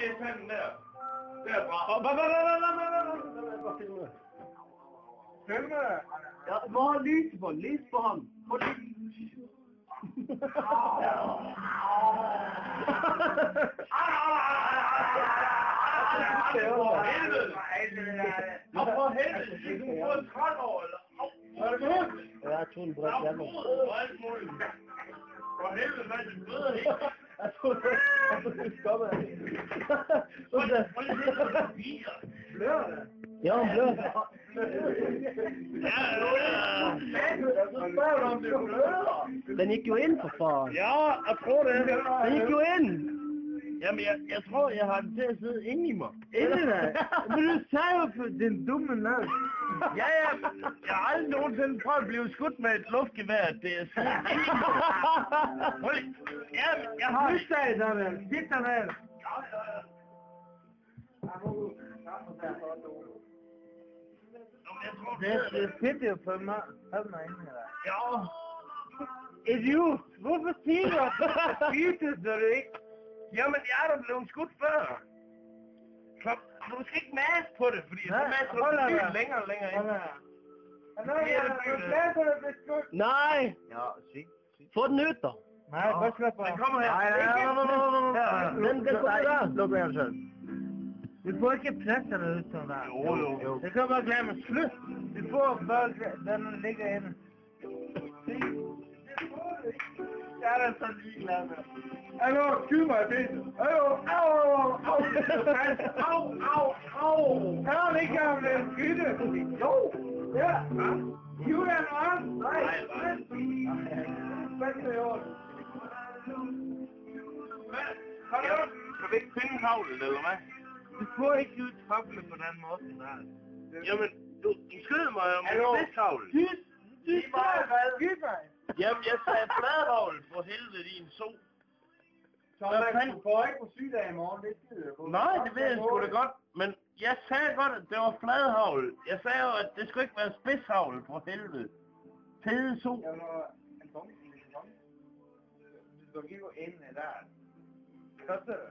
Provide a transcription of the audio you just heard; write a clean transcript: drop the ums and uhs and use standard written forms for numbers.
lige tage den der. Derfra. Hvad filmer? Filme? Ja, hvor er lys på? Lys på ham. Få lys. For helvede! Og for helvede, du får en 13 år, eller? Er det godt? Jeg tog en bræt hjemme. For helvede, hvad er det bløder ikke? Jeg tog det stoppet af. Prøv lige at se, bier. Blør det? Ja, hun blør. Den gik jo ind for faren. Ja, jeg tror det. Den gik jo ind. Jamen, jeg tror, jeg har den til at sidde inde i mig. Inde da. Men du sagde jo for din dumme nød. Ja, jeg har aldrig nogensinde prøvet at blive skudt med et luftgevær, det er sådan. Jamen, jeg har... Nu sagde der vel. Giv dig vel. Det er fedt jo for mig. Hold mig inde her. Ja. Idiot. Hvorfor siger du, at du skal skydes, når du ikke... Jamen, jeg er da blevet skudt før. Så du skal ikke mase på det, fordi så maser du det længere og længere ind. Nej. Ja, sig. Få den ud, da. Nej, bare slap af. Den kommer her. Den kommer der. Luk af selv. Du får ikke plads eller ud sådan der. Jo. Det kan bare glemme slut. Du får bare den ligger inde. Jeg er da så ligeglad med. Hallo, skyd mig i benet. Hallo, au. Hør det ikke om den skytte. Jo. Ja. Hiv den op. Nej. Hvad er det gjort? Kan vi ikke finde havlen, eller hvad? Du får ikke ud tofle på den måde, der. Jamen, du skød mig om en spidshavl. Skyd mig. Jamen, jeg sagde fladhavl for helvede i en so. Så man får ikke på sygedag i morgen, det skider jeg på. Nej, det ved jeg sgu da godt. Men jeg sagde godt, at det var fladhavl. Jeg sagde jo, at det skulle ikke være spidshavl for helvede. Fede so. Jamen, en tom. Du skal gå ind i der. Koster det?